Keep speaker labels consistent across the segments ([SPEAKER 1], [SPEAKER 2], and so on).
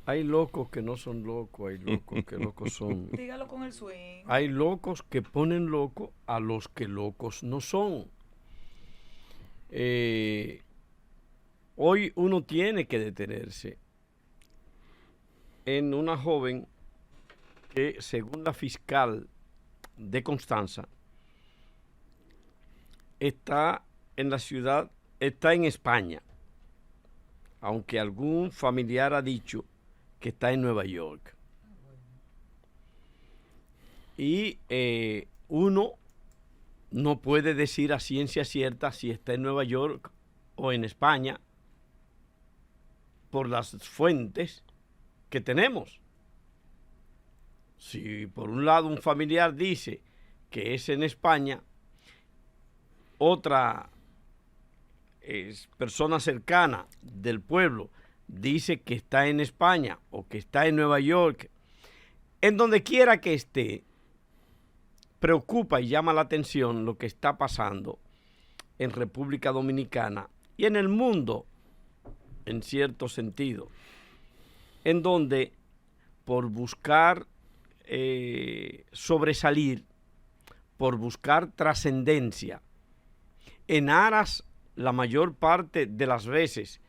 [SPEAKER 1] Hay locos que no son locos, hay locos que locos son.
[SPEAKER 2] Dígalo con el swing.
[SPEAKER 1] Hay locos que ponen locos a los que locos no son. Eh, Hoy uno tiene que detenerse en una joven que, según la fiscal de Constanza, está en la ciudad, está en España, aunque algún familiar ha dicho que está en Nueva York. Y uno no puede decir a ciencia cierta si está en Nueva York o en España por las fuentes que tenemos. Si por un lado un familiar dice que es en España, otra persona cercana del pueblo dice que está en España o que está en Nueva York, en donde quiera que esté, preocupa y llama la atención lo que está pasando en República Dominicana y en el mundo, en cierto sentido, en donde por buscar sobresalir, por buscar trascendencia, en aras la mayor parte de las veces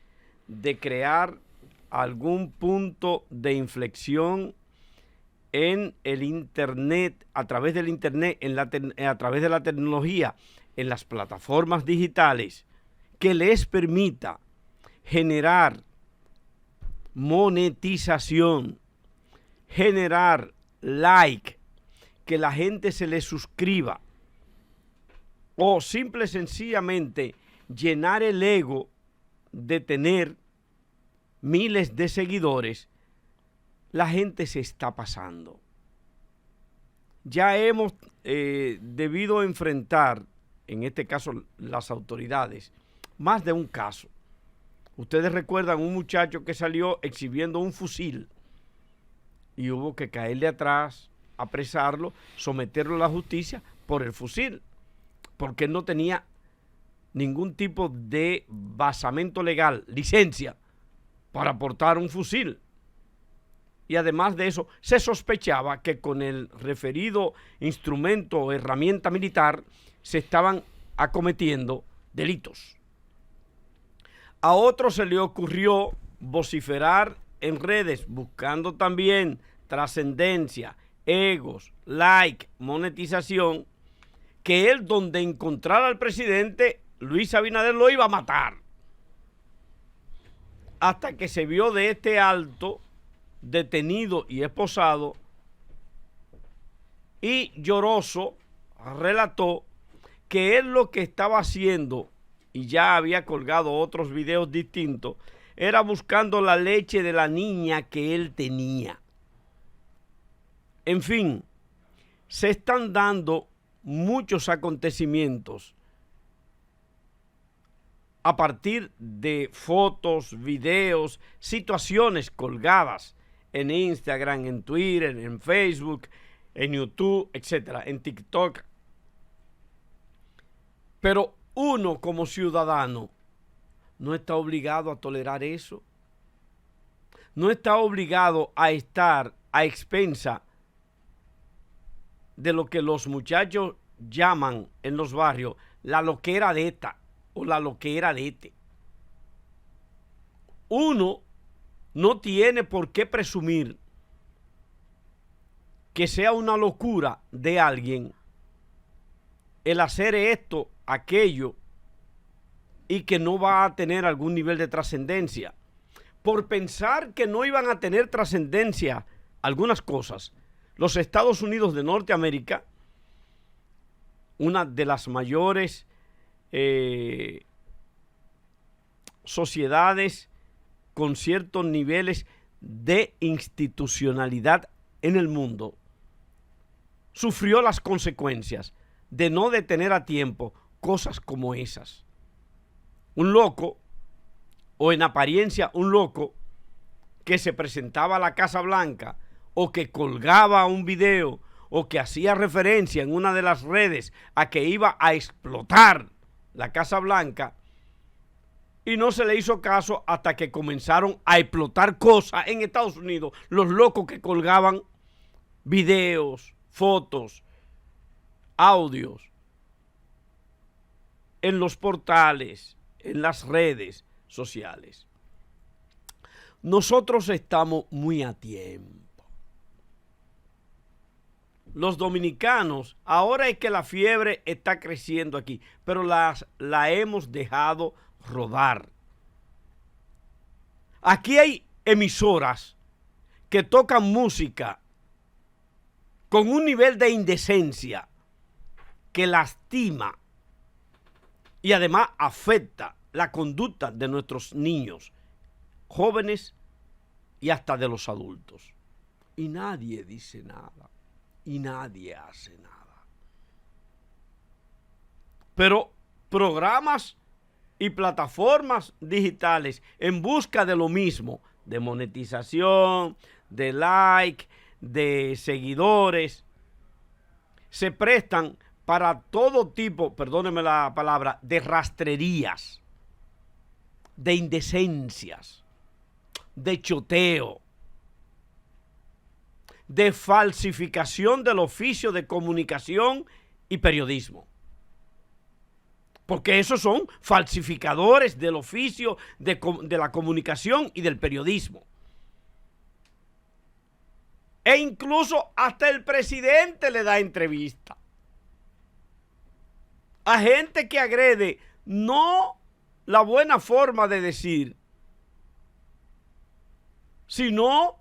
[SPEAKER 1] de crear algún punto de inflexión en el Internet, a través del Internet, a través de la tecnología, en las plataformas digitales, que les permita generar monetización, generar like, que la gente se le suscriba, o simple y sencillamente llenar el ego de tener miles de seguidores, la gente se está pasando. Ya hemos debido enfrentar, en este caso las autoridades, más de un caso. Ustedes recuerdan un muchacho que salió exhibiendo un fusil y hubo que caerle atrás, apresarlo, someterlo a la justicia por el fusil, porque él no tenía ningún tipo de basamento legal, licencia para portar un fusil. Y además de eso, se sospechaba que con el referido instrumento o herramienta militar se estaban acometiendo delitos. A otro se le ocurrió vociferar en redes, buscando también trascendencia, egos, like, monetización, que él, donde encontrara al presidente Luis Abinader, lo iba a matar. Hasta que se vio de este alto detenido y esposado, y lloroso relató que él lo que estaba haciendo, y ya había colgado otros videos distintos, era buscando la leche de la niña que él tenía. En fin, se están dando muchos acontecimientos a partir de fotos, videos, situaciones colgadas en Instagram, en Twitter, en Facebook, en YouTube, etcétera, en TikTok. Pero uno como ciudadano no está obligado a tolerar eso. No está obligado a estar a expensa de lo que los muchachos llaman en los barrios la loquera de esta o la loquera de este. Uno no tiene por qué presumir que sea una locura de alguien el hacer esto, aquello, y que no va a tener algún nivel de trascendencia. Por pensar que no iban a tener trascendencia algunas cosas, los Estados Unidos de Norteamérica, una de las mayores sociedades con ciertos niveles de institucionalidad en el mundo, sufrió las consecuencias de no detener a tiempo cosas como esas. Un loco, o en apariencia un loco, que se presentaba a la Casa Blanca o que colgaba un video o que hacía referencia en una de las redes a que iba a explotar la Casa Blanca, y no se le hizo caso hasta que comenzaron a explotar cosas en Estados Unidos. Los locos que colgaban videos, fotos, audios en los portales, en las redes sociales. Nosotros estamos muy a tiempo. Los dominicanos, ahora es que la fiebre está creciendo aquí, pero la hemos dejado rodar. Aquí hay emisoras que tocan música con un nivel de indecencia que lastima y además afecta la conducta de nuestros niños, jóvenes y hasta de los adultos. Y nadie dice nada. Y nadie hace nada. Pero programas y plataformas digitales en busca de lo mismo, de monetización, de like, de seguidores, se prestan para todo tipo, perdónenme la palabra, de rastrerías, de indecencias, de choteo, de falsificación del oficio de comunicación y periodismo. Porque esos son falsificadores del oficio de la comunicación y del periodismo. E incluso hasta el presidente le da entrevista a gente que agrede no la buena forma de decir, sino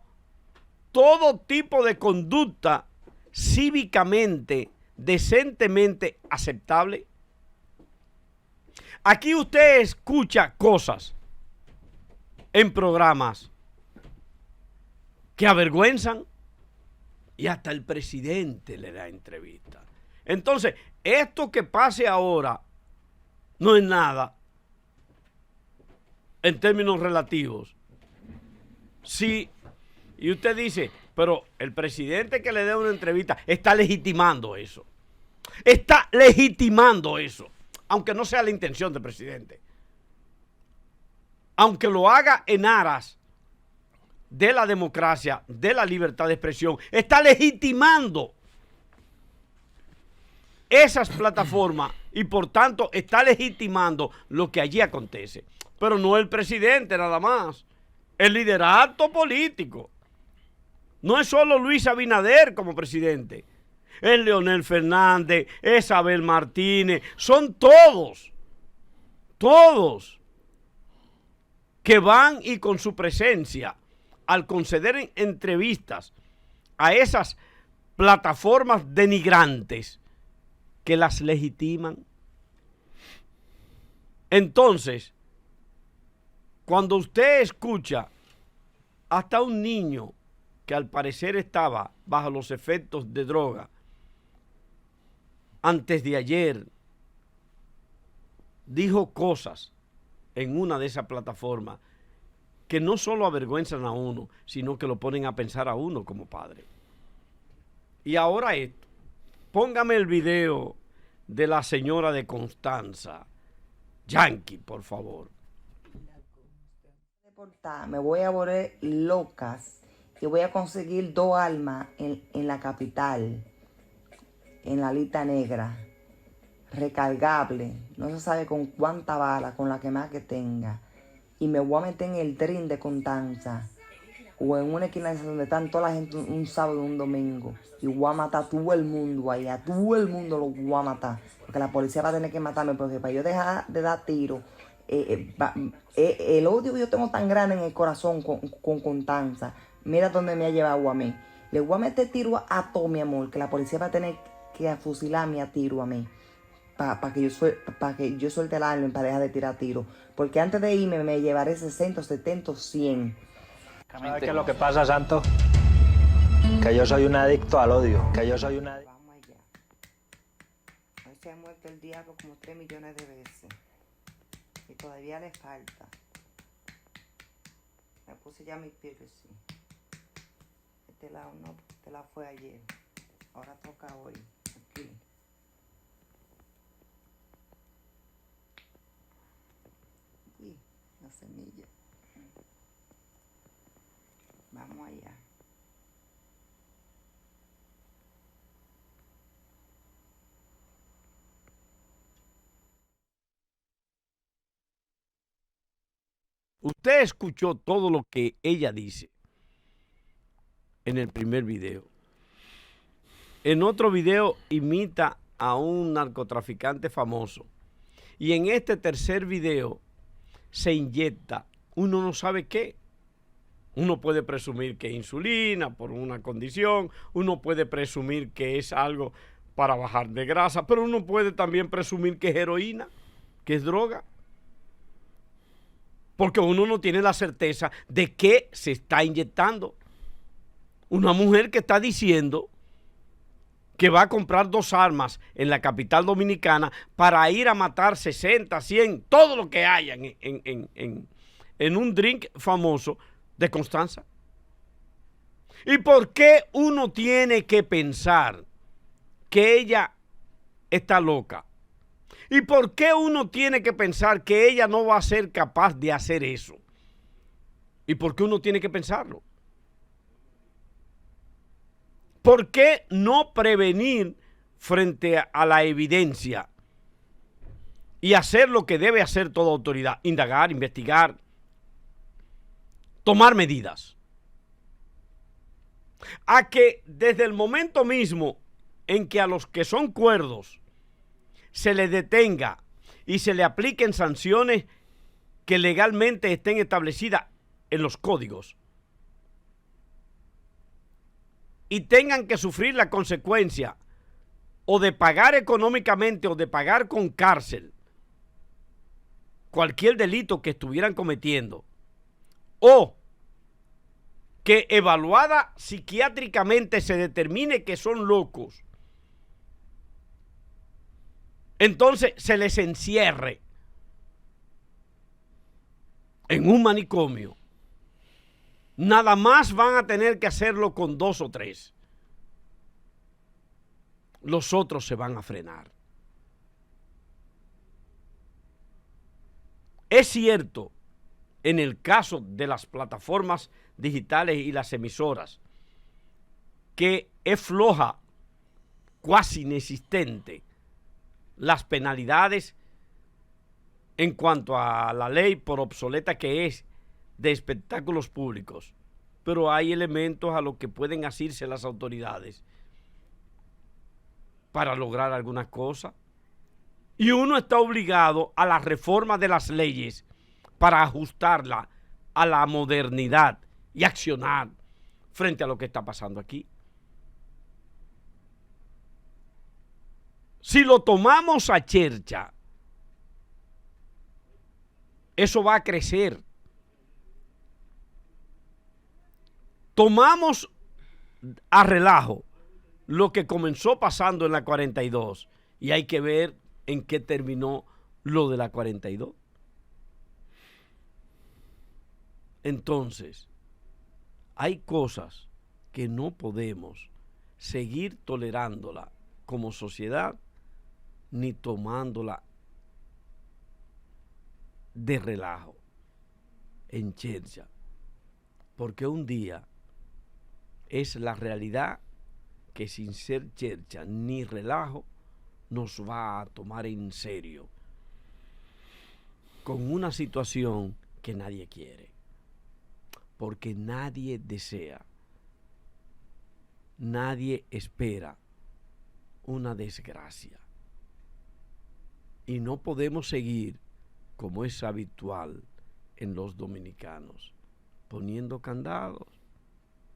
[SPEAKER 1] todo tipo de conducta cívicamente, decentemente aceptable. Aquí usted escucha cosas en programas que avergüenzan y hasta el presidente le da entrevista. Entonces, esto que pase ahora no es nada en términos relativos. Sí. Y usted dice, pero el presidente que le dé una entrevista está legitimando eso. Está legitimando eso, aunque no sea la intención del presidente. Aunque lo haga en aras de la democracia, de la libertad de expresión, está legitimando esas plataformas y por tanto está legitimando lo que allí acontece. Pero no el presidente nada más, el liderato político. No es solo Luis Abinader como presidente, es Leonel Fernández, es Abel Martínez, son todos que van y con su presencia, al conceder entrevistas a esas plataformas denigrantes, que las legitiman. Entonces, cuando usted escucha hasta un niño que al parecer estaba bajo los efectos de droga, antes de ayer dijo cosas en una de esas plataformas que no solo avergüenzan a uno, sino que lo ponen a pensar a uno como padre. Y ahora esto, póngame el video de la señora de Constanza, Yankee, por favor.
[SPEAKER 2] Me voy a volver locas y voy a conseguir 2 almas en la capital, en la lista negra, recargable, no se sabe con cuánta bala, con la que más que tenga, y me voy a meter en el tren de Constanza o en una esquina donde están toda la gente un sábado y un domingo, y voy a matar a todo el mundo ahí, a todo el mundo lo voy a matar, porque la policía va a tener que matarme, porque para yo dejar de dar tiros, el odio que yo tengo tan grande en el corazón con Constanza, mira dónde me ha llevado a mí. Le voy a meter tiro a todo, mi amor, que la policía va a tener que fusilarme a tiro a mí, para que yo suelte el arma, para dejar de tirar tiro, porque antes de irme me llevaré 60, 70, 100.
[SPEAKER 3] ¿Sabes qué es lo que pasa, Santo? Que yo soy un adicto al odio, que yo soy un adicto.
[SPEAKER 2] Vamos allá. Hoy se ha muerto el diablo como 3 millones de veces. Y todavía le falta. Me puse ya mi piercing. Este lado no, este lado fue ayer. Ahora toca hoy. Aquí. Aquí. La semilla. Vamos allá.
[SPEAKER 1] Usted escuchó todo lo que ella dice en el primer video. En otro video imita a un narcotraficante famoso. Y en este tercer video se inyecta, uno no sabe qué. Uno puede presumir que es insulina por una condición, uno puede presumir que es algo para bajar de grasa, pero uno puede también presumir que es heroína, que es droga. Porque uno no tiene la certeza de qué se está inyectando. Una mujer que está diciendo que va a comprar 2 armas en la capital dominicana para ir a matar 60, 100, todo lo que haya en un drink famoso de Constanza. ¿Y por qué uno tiene que pensar que ella está loca? ¿Y por qué uno tiene que pensar que ella no va a ser capaz de hacer eso? ¿Y por qué uno tiene que pensarlo? ¿Por qué no prevenir frente a la evidencia y hacer lo que debe hacer toda autoridad? Indagar, investigar, tomar medidas. A que desde el momento mismo en que a los que son cuerdos se les detenga y se le apliquen sanciones que legalmente estén establecidas en los códigos y tengan que sufrir la consecuencia o de pagar económicamente o de pagar con cárcel cualquier delito que estuvieran cometiendo, o que evaluada psiquiátricamente se determine que son locos, entonces se les encierre en un manicomio. Nada más van a tener que hacerlo con 2 o 3. Los otros se van a frenar. Es cierto, en el caso de las plataformas digitales y las emisoras, que es floja, cuasi inexistente, las penalidades en cuanto a la ley, por obsoleta que es, de espectáculos públicos. Pero hay elementos a los que pueden asirse las autoridades para lograr algunas cosas. Y uno está obligado a la reforma de las leyes para ajustarla a la modernidad y accionar frente a lo que está pasando aquí. Si lo tomamos a chercha, eso va a crecer. Tomamos a relajo lo que comenzó pasando en la 42 y hay que ver en qué terminó lo de la 42. Entonces, hay cosas que no podemos seguir tolerándola como sociedad ni tomándola de relajo, en chercha, porque un día es la realidad que sin ser chercha ni relajo nos va a tomar en serio con una situación que nadie quiere, porque nadie desea, nadie espera una desgracia, y no podemos seguir como es habitual en los dominicanos, poniendo candados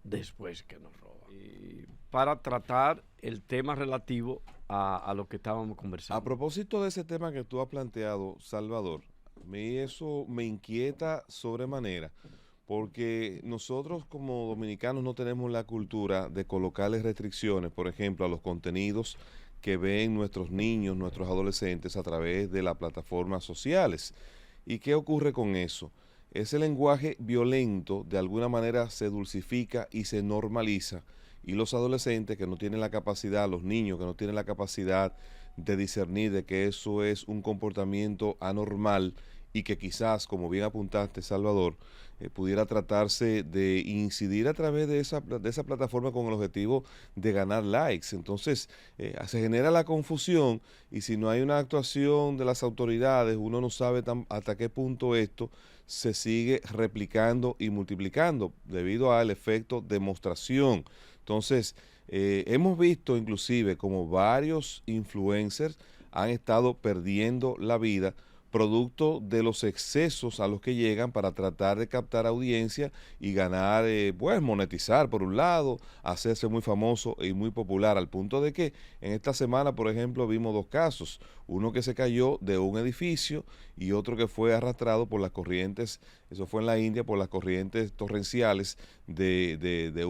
[SPEAKER 1] después que nos roban. Y para tratar el tema relativo a lo que estábamos conversando.
[SPEAKER 4] A propósito de ese tema que tú has planteado, Salvador, a mí eso me inquieta sobremanera, porque nosotros como dominicanos no tenemos la cultura de colocarles restricciones, por ejemplo, a los contenidos que ven nuestros niños, nuestros adolescentes a través de las plataformas sociales. ¿Y qué ocurre con eso? Ese lenguaje violento de alguna manera se dulcifica y se normaliza, y los adolescentes que no tienen la capacidad, los niños que no tienen la capacidad de discernir de que eso es un comportamiento anormal y que quizás, como bien apuntaste, Salvador, pudiera tratarse de incidir a través de esa plataforma con el objetivo de ganar likes. Entonces, se genera la confusión y si no hay una actuación de las autoridades, uno no sabe hasta qué punto esto se sigue replicando y multiplicando debido al efecto demostración. Entonces, hemos visto inclusive como varios influencers han estado perdiendo la vida producto de los excesos a los que llegan para tratar de captar audiencia y ganar, pues monetizar por un lado, hacerse muy famoso y muy popular, al punto de que en esta semana, por ejemplo, vimos 2 casos, uno que se cayó de un edificio y otro que fue arrastrado por las corrientes, eso fue en la India, por las corrientes torrenciales de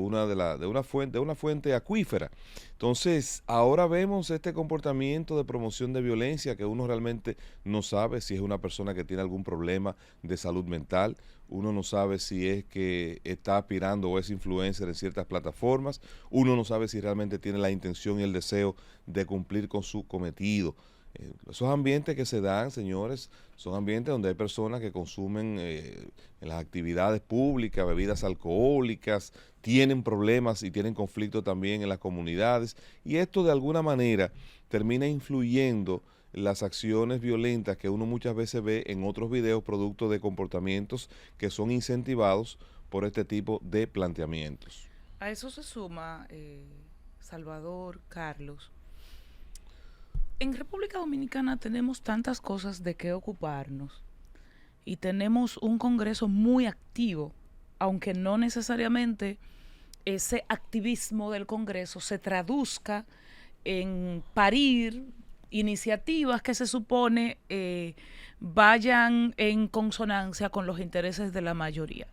[SPEAKER 4] una fuente acuífera. Entonces, ahora vemos este comportamiento de promoción de violencia que uno realmente no sabe si es una persona que tiene algún problema de salud mental, uno no sabe si es que está aspirando o es influencer en ciertas plataformas, uno no sabe si realmente tiene la intención y el deseo de cumplir con su cometido. Esos ambientes que se dan, señores, son ambientes donde hay personas que consumen en las actividades públicas, bebidas alcohólicas, tienen problemas y tienen conflictos también en las comunidades, y esto de alguna manera termina influyendo las acciones violentas que uno muchas veces ve en otros videos producto de comportamientos que son incentivados por este tipo de planteamientos.
[SPEAKER 5] A eso se suma, Salvador, Carlos. En República Dominicana tenemos tantas cosas de qué ocuparnos y tenemos un Congreso muy activo, aunque no necesariamente ese activismo del Congreso se traduzca en parir iniciativas que se supone vayan en consonancia con los intereses de la mayoría.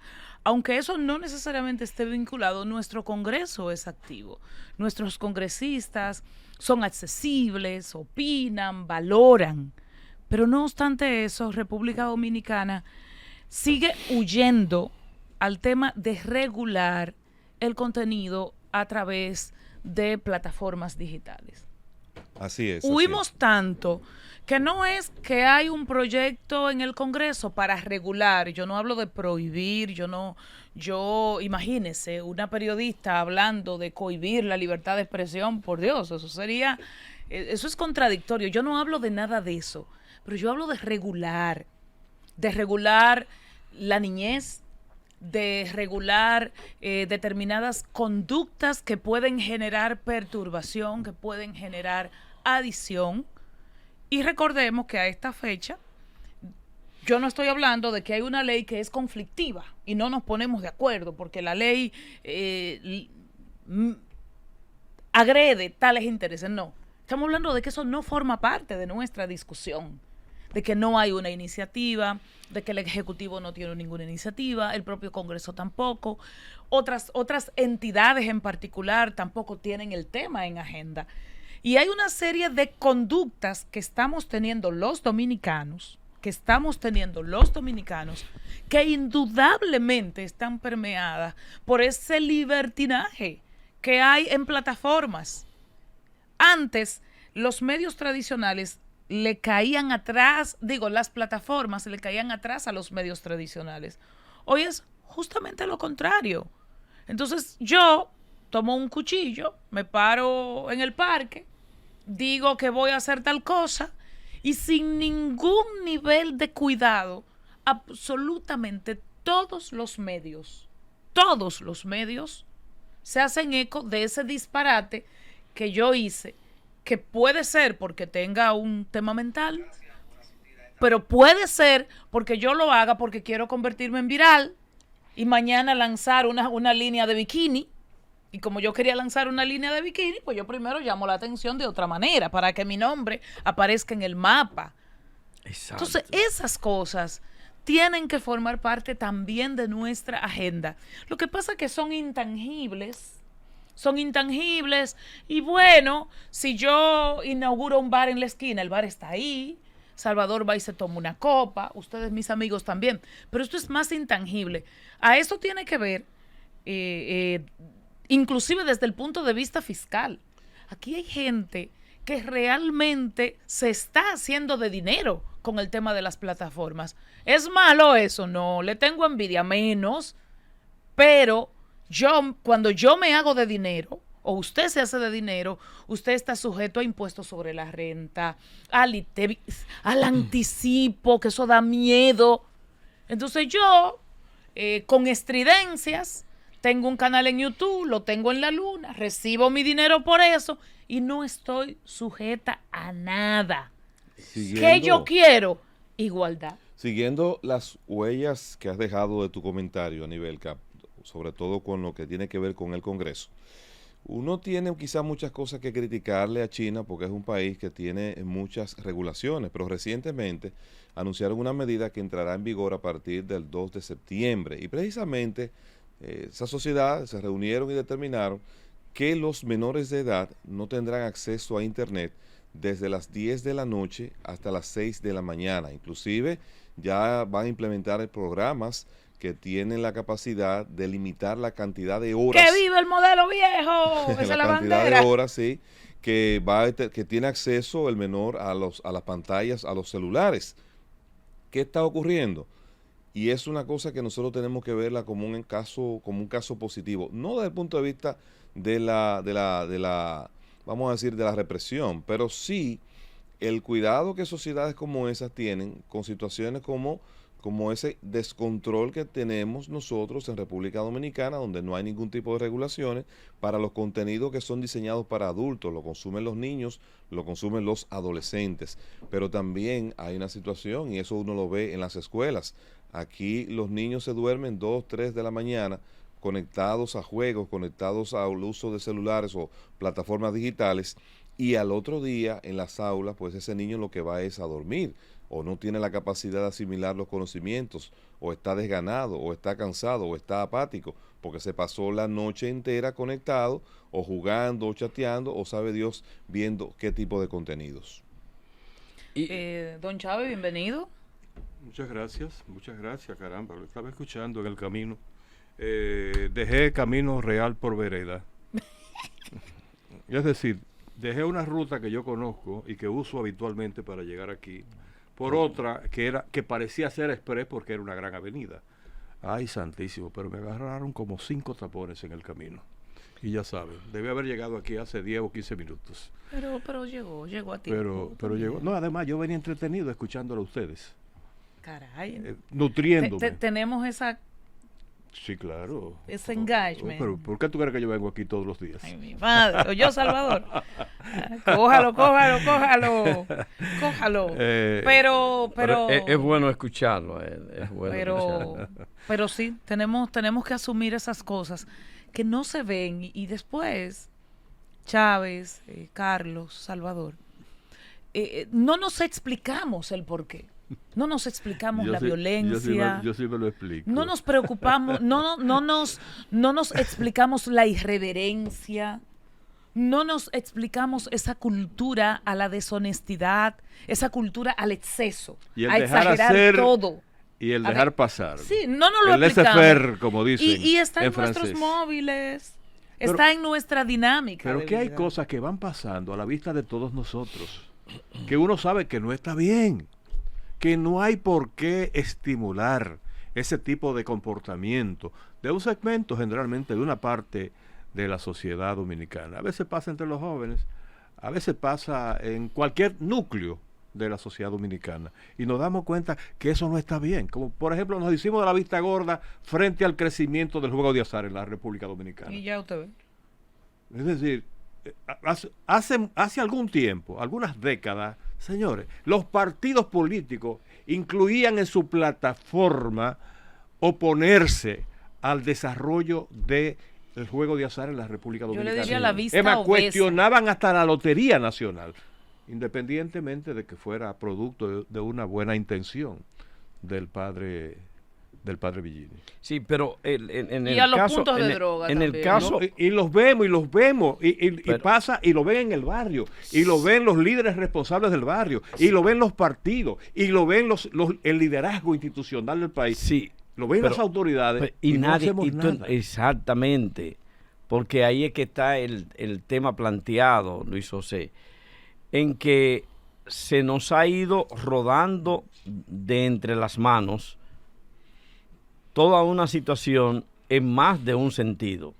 [SPEAKER 5] Aunque eso no necesariamente esté vinculado, nuestro Congreso es activo. Nuestros congresistas son accesibles, opinan, valoran. Pero no obstante eso, República Dominicana sigue huyendo al tema de regular el contenido a través de plataformas digitales.
[SPEAKER 4] Así es.
[SPEAKER 5] Huimos tanto que no es que hay un proyecto en el Congreso para regular, yo no hablo de prohibir, imagínese, una periodista hablando de cohibir la libertad de expresión, por Dios, eso es contradictorio, yo no hablo de nada de eso, pero yo hablo de regular la niñez, de regular determinadas conductas que pueden generar perturbación, que pueden generar adición. Y recordemos que a esta fecha, yo no estoy hablando de que hay una ley que es conflictiva y no nos ponemos de acuerdo porque la ley agrede tales intereses. No, estamos hablando de que eso no forma parte de nuestra discusión, de que no hay una iniciativa, de que el Ejecutivo no tiene ninguna iniciativa, el propio Congreso tampoco, otras entidades en particular tampoco tienen el tema en agenda. Y hay una serie de conductas que estamos teniendo los dominicanos, que indudablemente están permeadas por ese libertinaje que hay en plataformas. Antes, los medios tradicionales le caían atrás, las plataformas le caían atrás a los medios tradicionales. Hoy es justamente lo contrario. Entonces yo tomo un cuchillo, me paro en el parque, digo que voy a hacer tal cosa y sin ningún nivel de cuidado, absolutamente todos los medios se hacen eco de ese disparate que yo hice, que puede ser porque tenga un tema mental, pero puede ser porque yo lo haga porque quiero convertirme en viral y mañana lanzar una línea de bikini. Y como yo quería lanzar una línea de bikini, pues yo primero llamo la atención de otra manera para que mi nombre aparezca en el mapa. Exacto. Entonces, esas cosas tienen que formar parte también de nuestra agenda. Lo que pasa es que son intangibles y bueno, si yo inauguro un bar en la esquina, el bar está ahí, Salvador va y se toma una copa, ustedes mis amigos también, pero esto es más intangible. A eso tiene que ver inclusive desde el punto de vista fiscal. Aquí hay gente que realmente se está haciendo de dinero con el tema de las plataformas. ¿Es malo eso? No, le tengo envidia, menos, pero cuando yo me hago de dinero, o usted se hace de dinero, usted está sujeto a impuestos sobre la renta, al anticipo, que eso da miedo. Entonces yo, con estridencias, tengo un canal en YouTube, lo tengo en la luna, recibo mi dinero por eso y no estoy sujeta a nada. ¿Qué yo quiero? Igualdad.
[SPEAKER 4] Siguiendo las huellas que has dejado de tu comentario, Anibelka, sobre todo con lo que tiene que ver con el Congreso, uno tiene quizás muchas cosas que criticarle a China porque es un país que tiene muchas regulaciones, pero recientemente anunciaron una medida que entrará en vigor a partir del 2 de septiembre y precisamente esa sociedad se reunieron y determinaron que los menores de edad no tendrán acceso a internet desde las 10 de la noche hasta las 6 de la mañana. Inclusive ya van a implementar programas que tienen la capacidad de limitar la cantidad de horas.
[SPEAKER 5] ¡Que viva el modelo viejo! Esa es la
[SPEAKER 4] cantidad
[SPEAKER 5] bandera.
[SPEAKER 4] de horas, sí, que tiene acceso el menor a las pantallas, a los celulares. ¿Qué está ocurriendo? Y es una cosa que nosotros tenemos que verla como un caso positivo, no desde el punto de vista de la vamos a decir, de la represión, pero sí el cuidado que sociedades como esas tienen con situaciones como ese descontrol que tenemos nosotros en República Dominicana, donde no hay ningún tipo de regulaciones para los contenidos que son diseñados para adultos, lo consumen los niños, lo consumen los adolescentes, pero también hay una situación, y eso uno lo ve en las escuelas. Aquí los niños se duermen 2, 3 de la mañana conectados a juegos, conectados al uso de celulares o plataformas digitales, y al otro día en las aulas, pues ese niño lo que va es a dormir, o no tiene la capacidad de asimilar los conocimientos, o está desganado, o está cansado, o está apático, porque se pasó la noche entera conectado, o jugando, o chateando, o sabe Dios viendo qué tipo de contenidos.
[SPEAKER 5] Don Chávez, bienvenido.
[SPEAKER 6] Muchas gracias, caramba, lo estaba escuchando en el camino. Dejé camino real por vereda. Es decir, dejé una ruta que yo conozco y que uso habitualmente para llegar aquí, por otra que parecía ser express porque era una gran avenida. Ay, santísimo, pero me agarraron como 5 tapones en el camino. Y ya saben, debe haber llegado aquí hace 10 o 15 minutos.
[SPEAKER 5] Pero llegó a tiempo.
[SPEAKER 6] Pero llegó. No, además yo venía entretenido escuchándolo a ustedes.
[SPEAKER 5] Caray.
[SPEAKER 6] Nutriéndome.
[SPEAKER 5] Tenemos esa...
[SPEAKER 6] Sí, claro.
[SPEAKER 5] Ese engagement.
[SPEAKER 6] Pero ¿por qué tú crees que yo vengo aquí todos los días?
[SPEAKER 5] Ay, mi madre. O yo, Salvador. Cójalo. Pero
[SPEAKER 1] es bueno escucharlo. Es bueno escucharlo.
[SPEAKER 5] Pero sí, tenemos que asumir esas cosas que no se ven. Y después, Chávez, Carlos, Salvador, no nos explicamos el porqué. No nos explicamos la violencia.
[SPEAKER 6] Yo sí me lo explico.
[SPEAKER 5] No nos preocupamos, no nos explicamos la irreverencia. No nos explicamos esa cultura a la deshonestidad, esa cultura al exceso,
[SPEAKER 6] y el
[SPEAKER 5] a
[SPEAKER 6] dejar
[SPEAKER 5] exagerar
[SPEAKER 6] hacer
[SPEAKER 5] todo.
[SPEAKER 6] Y el dejar pasar.
[SPEAKER 5] Sí, no nos lo
[SPEAKER 6] el
[SPEAKER 5] explicamos.
[SPEAKER 6] laissez-faire, como dicen
[SPEAKER 5] Y está en
[SPEAKER 6] francés.
[SPEAKER 5] nuestros móviles, está en nuestra dinámica.
[SPEAKER 6] Pero que hay cosas que van pasando a la vista de todos nosotros, que uno sabe que no está bien, que no hay por qué estimular ese tipo de comportamiento de un segmento, generalmente de una parte de la sociedad dominicana. A veces pasa entre los jóvenes, a veces pasa en cualquier núcleo de la sociedad dominicana, y nos damos cuenta que eso no está bien. Como por ejemplo nos hicimos de la vista gorda frente al crecimiento del juego de azar en la República Dominicana.
[SPEAKER 5] Y ya usted ve.
[SPEAKER 6] Es decir, hace algún tiempo, algunas décadas, señores, los partidos políticos incluían en su plataforma oponerse al desarrollo del juego de azar en la República Dominicana.
[SPEAKER 5] Yo le diría la vista obesa.
[SPEAKER 6] Cuestionaban hasta la Lotería Nacional, independientemente de que fuera producto de una buena intención del padre Villini.
[SPEAKER 1] Sí, pero en
[SPEAKER 5] y
[SPEAKER 1] el
[SPEAKER 5] a los
[SPEAKER 1] caso,
[SPEAKER 5] puntos de
[SPEAKER 1] en
[SPEAKER 5] droga
[SPEAKER 1] en el
[SPEAKER 5] también,
[SPEAKER 1] caso,
[SPEAKER 6] ¿no? Y los vemos, y pasa, y lo ven en el barrio, y lo ven los líderes responsables del barrio, y lo ven los partidos, y lo ven el liderazgo institucional del país,
[SPEAKER 1] sí,
[SPEAKER 6] lo ven las autoridades, y no hacemos nada.
[SPEAKER 1] Exactamente, porque ahí es que está el tema planteado, Luis José. en que se nos ha ido rodando de entre las manos toda una situación en más de un sentido.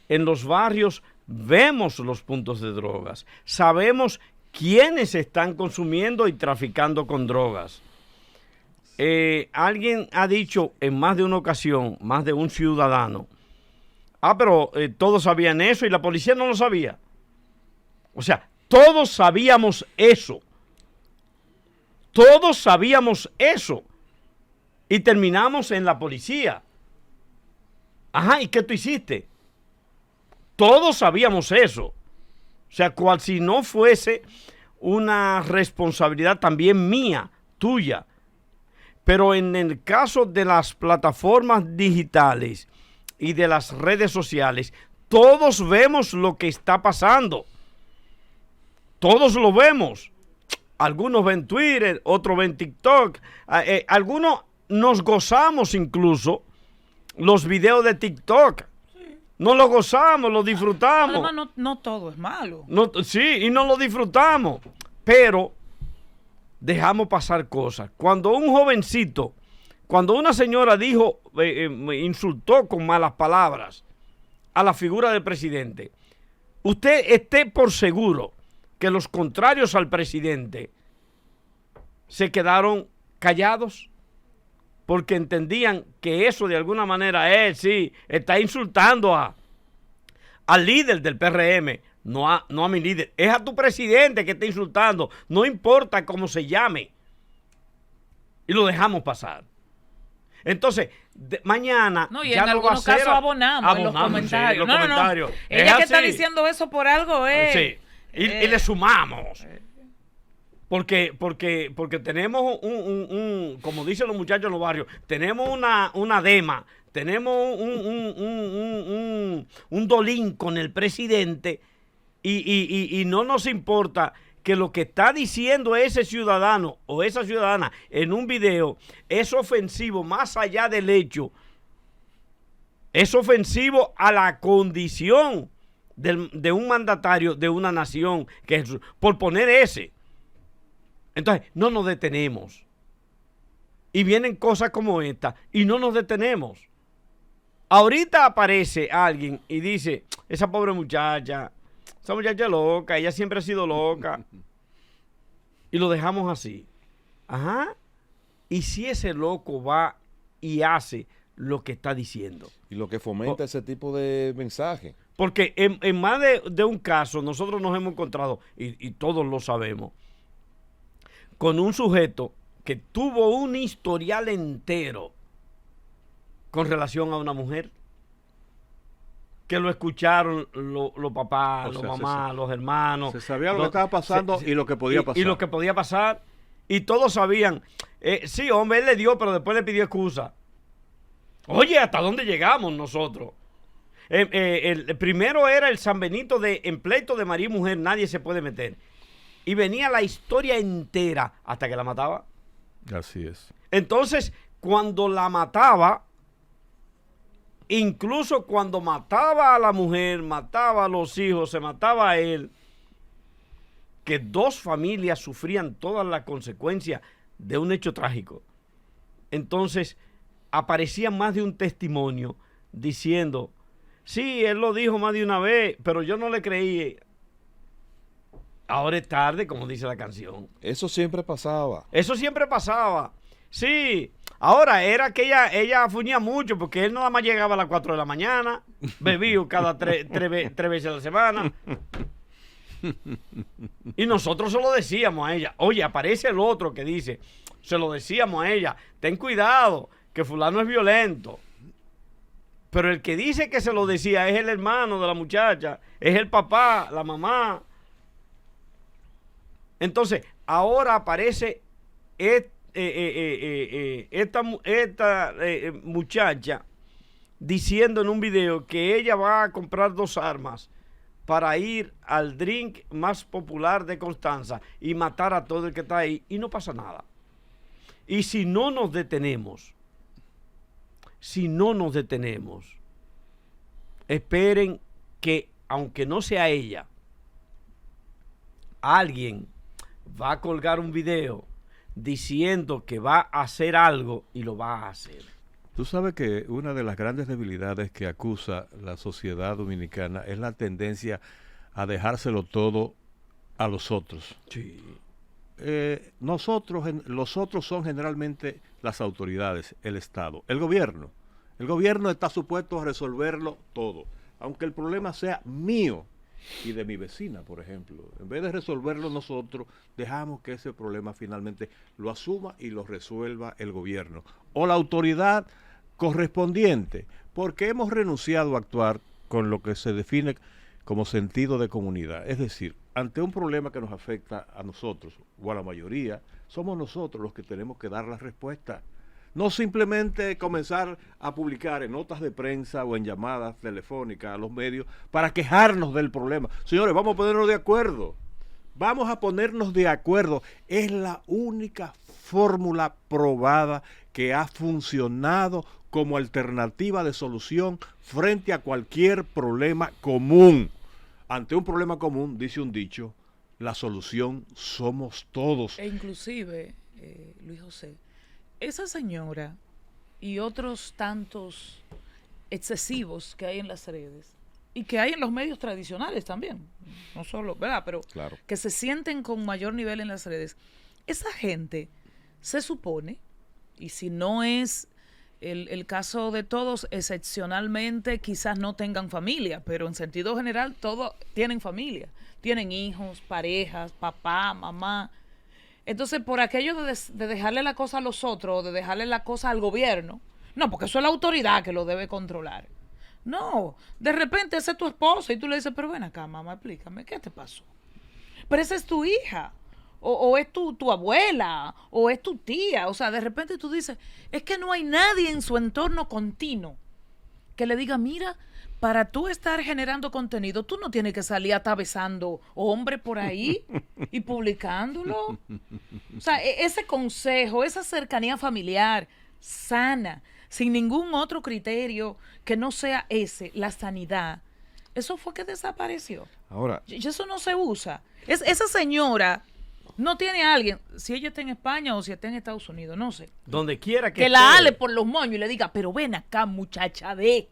[SPEAKER 1] En los barrios vemos los puntos de drogas, sabemos quiénes están consumiendo y traficando con drogas. Alguien ha dicho en más de una ocasión, más de un ciudadano, pero todos sabían eso y la policía no lo sabía. O sea, todos sabíamos eso. Todos sabíamos eso. Y terminamos en la policía. Ajá, ¿y qué tú hiciste? Todos sabíamos eso. O sea, cual si no fuese una responsabilidad también mía, tuya. Pero en el caso de las plataformas digitales y de las redes sociales, todos vemos lo que está pasando. Todos lo vemos. Algunos ven Twitter, otros ven TikTok. Algunos nos gozamos incluso los videos de TikTok. No lo gozamos, lo disfrutamos.
[SPEAKER 5] Además, no todo es malo.
[SPEAKER 1] No, sí, y no lo disfrutamos. Pero dejamos pasar cosas. Cuando un jovencito, cuando una señora dijo, insultó con malas palabras a la figura del presidente, usted esté por seguro que los contrarios al presidente se quedaron callados porque entendían que eso de alguna manera sí, está insultando al líder del PRM, no a mi líder, es a tu presidente que está insultando, no importa cómo se llame. Y lo dejamos pasar. Entonces, mañana
[SPEAKER 5] no, y
[SPEAKER 1] ya
[SPEAKER 5] en
[SPEAKER 1] no
[SPEAKER 5] algunos casos abonamos en los comentarios.
[SPEAKER 1] Sí, los comentarios.
[SPEAKER 5] No. Ella que
[SPEAKER 1] así.
[SPEAKER 5] está diciendo eso por algo es.
[SPEAKER 1] Sí. Y le sumamos. Porque tenemos como dicen los muchachos en los barrios, tenemos una dema, tenemos un dolín con el presidente y no nos importa que lo que está diciendo ese ciudadano o esa ciudadana en un video es ofensivo más allá del hecho, es ofensivo a la condición de un mandatario de una nación, que es, por poner ese. Entonces, no nos detenemos. Y vienen cosas como esta y no nos detenemos. Ahorita aparece alguien y dice, esa pobre muchacha, esa muchacha es loca, ella siempre ha sido loca. Y lo dejamos así. Ajá. ¿Y si ese loco va y hace lo que está diciendo?
[SPEAKER 4] Y lo que fomenta ese tipo de mensaje.
[SPEAKER 1] Porque en más de un caso nosotros nos hemos encontrado, y todos lo sabemos, con un sujeto que tuvo un historial entero con relación a una mujer, que lo escucharon los papás, los mamás, los hermanos.
[SPEAKER 6] Se sabía lo que estaba pasando y lo que podía pasar.
[SPEAKER 1] Y lo que podía pasar. Y todos sabían, sí, hombre, él le dio, pero después le pidió excusa. Oye, ¿hasta dónde llegamos nosotros? El primero era el San Benito de en pleito de marido y mujer, nadie se puede meter. Y venía la historia entera hasta que la mataba.
[SPEAKER 6] Así es.
[SPEAKER 1] Entonces, cuando la mataba, incluso cuando mataba a la mujer, mataba a los hijos, se mataba a él, que dos familias sufrían todas las consecuencias de un hecho trágico. Entonces, aparecía más de un testimonio diciendo, sí, él lo dijo más de una vez, pero yo no le creí. Ahora es tarde, como dice la canción.
[SPEAKER 4] Eso siempre pasaba.
[SPEAKER 1] Eso siempre pasaba. Sí. Ahora era que ella fuñía mucho porque él nada más llegaba a las 4 de la mañana, bebía cada tres veces a la semana. Y nosotros se lo decíamos a ella. Oye, aparece el otro que dice, se lo decíamos a ella, ten cuidado, que fulano es violento. Pero el que dice que se lo decía es el hermano de la muchacha, es el papá, la mamá. Entonces, ahora aparece esta muchacha diciendo en un video que ella va a comprar 2 armas para ir al drink más popular de Constanza y matar a todo el que está ahí, y no pasa nada. Y si no nos detenemos, esperen que, aunque no sea ella, alguien va a colgar un video diciendo que va a hacer algo y lo va a hacer.
[SPEAKER 6] Tú sabes que una de las grandes debilidades que acusa la sociedad dominicana es la tendencia a dejárselo todo a los otros.
[SPEAKER 1] Sí.
[SPEAKER 6] Los otros son generalmente las autoridades, el Estado, el gobierno. El gobierno está supuesto a resolverlo todo, aunque el problema sea mío y de mi vecina, por ejemplo. En vez de resolverlo nosotros, dejamos que ese problema finalmente lo asuma y lo resuelva el gobierno o la autoridad correspondiente, porque hemos renunciado a actuar con lo que se define como sentido de comunidad. Es decir, ante un problema que nos afecta a nosotros o a la mayoría, somos nosotros los que tenemos que dar la respuesta. No simplemente comenzar a publicar en notas de prensa o en llamadas telefónicas a los medios para quejarnos del problema. Señores, vamos a ponernos de acuerdo. Vamos a ponernos de acuerdo. Es la única fórmula probada que ha funcionado como alternativa de solución frente a cualquier problema común. Ante un problema común, dice un dicho, la solución somos todos.
[SPEAKER 5] E inclusive, Luis José, esa señora y otros tantos excesivos que hay en las redes y que hay en los medios tradicionales también, no solo, ¿verdad? Pero
[SPEAKER 4] Claro.
[SPEAKER 5] que se sienten con mayor nivel en las redes. Esa gente se supone, y si no es el caso de todos, excepcionalmente quizás no tengan familia, pero en sentido general todos tienen familia, tienen hijos, parejas, papá, mamá. Entonces, por aquello de dejarle la cosa a los otros, o de dejarle la cosa al gobierno, no, porque eso es la autoridad que lo debe controlar. No, de repente esa es tu esposa y tú le dices, pero ven acá, mamá, explícame, ¿qué te pasó? Pero esa es tu hija, o es tu abuela, o es tu tía. O sea, de repente tú dices, es que no hay nadie en su entorno continuo que le diga, mira, para tú estar generando contenido, tú no tienes que salir atravesando hombres por ahí y publicándolo. O sea, ese consejo, esa cercanía familiar sana, sin ningún otro criterio que no sea ese, la sanidad, eso fue que desapareció.
[SPEAKER 4] Ahora,
[SPEAKER 5] Y eso no se usa. Esa señora no tiene a alguien, si ella está en España o si está en Estados Unidos, no sé,
[SPEAKER 1] Donde quiera que
[SPEAKER 5] que la
[SPEAKER 1] esté.
[SPEAKER 5] ale por los moños y le diga, pero ven acá, muchacha de.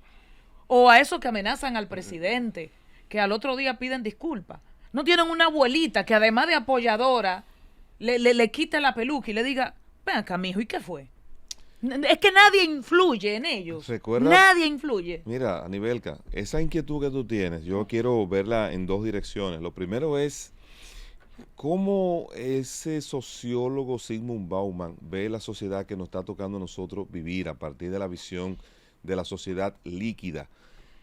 [SPEAKER 5] O a esos que amenazan al presidente, que al otro día piden disculpas. No tienen una abuelita que además de apoyadora, le quite la peluca y le diga, ven acá, mijo, ¿y qué fue? Es que nadie influye en ellos.
[SPEAKER 4] ¿recuerdas?
[SPEAKER 5] Nadie influye.
[SPEAKER 4] Mira, Anibelka, esa inquietud que tú tienes, yo quiero verla en dos direcciones. Lo primero es cómo ese sociólogo Zygmunt Bauman ve la sociedad que nos está tocando a nosotros vivir a partir de la visión de la sociedad líquida.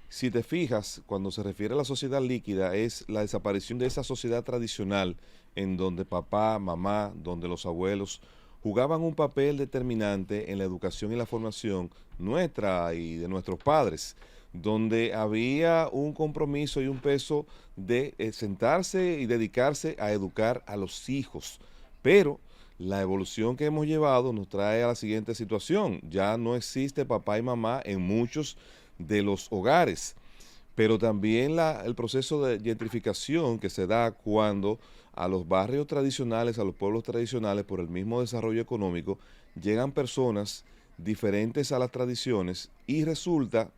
[SPEAKER 4] Si te fijas, cuando se refiere a la sociedad líquida, es la desaparición de esa sociedad tradicional en donde papá, mamá, donde los abuelos jugaban un papel determinante en la educación y la formación nuestra y de nuestros padres, donde había un compromiso y un peso de sentarse y dedicarse a educar a los hijos. Pero la evolución que hemos llevado nos trae a la siguiente situación. Ya no existe papá y mamá en muchos de los hogares, pero también el proceso de gentrificación que se da cuando a los barrios tradicionales, a los pueblos tradicionales, por el mismo desarrollo económico, llegan personas diferentes a las tradiciones y resulta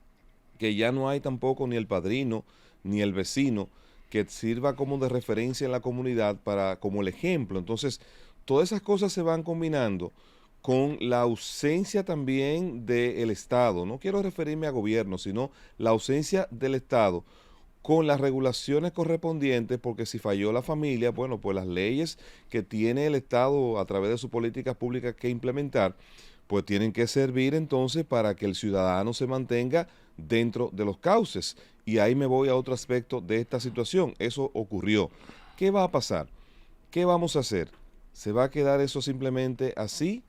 [SPEAKER 4] que ya no hay tampoco ni el padrino ni el vecino que sirva como de referencia en la comunidad como el ejemplo. Entonces, todas esas cosas se van combinando con la ausencia también del Estado. No quiero referirme a gobierno, sino la ausencia del Estado con las regulaciones correspondientes, porque si falló la familia, bueno, pues las leyes que tiene el Estado a través de sus políticas públicas que implementar, pues tienen que servir entonces para que el ciudadano se mantenga dentro de los cauces. Y ahí me voy a otro aspecto de esta situación. Eso ocurrió. ¿Qué va a pasar? ¿Qué vamos a hacer? ¿Se va a quedar eso simplemente así?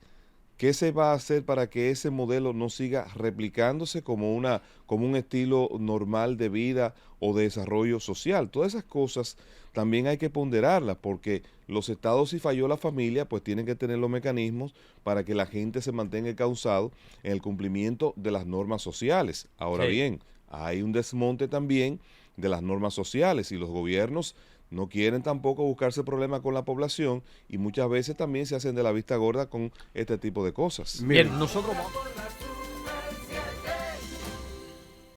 [SPEAKER 4] ¿Qué se va a hacer para que ese modelo no siga replicándose como un estilo normal de vida o de desarrollo social? Todas esas cosas también hay que ponderarlas, porque los estados, si falló la familia, pues tienen que tener los mecanismos para que la gente se mantenga causado en el cumplimiento de las normas sociales. Ahora
[SPEAKER 1] Sí.
[SPEAKER 4] bien, hay un desmonte también de las normas sociales y los gobiernos No quieren tampoco buscarse problemas con la población y muchas veces también se hacen de la vista gorda con este tipo de cosas.
[SPEAKER 6] Miren,
[SPEAKER 1] Bien, nosotros vamos.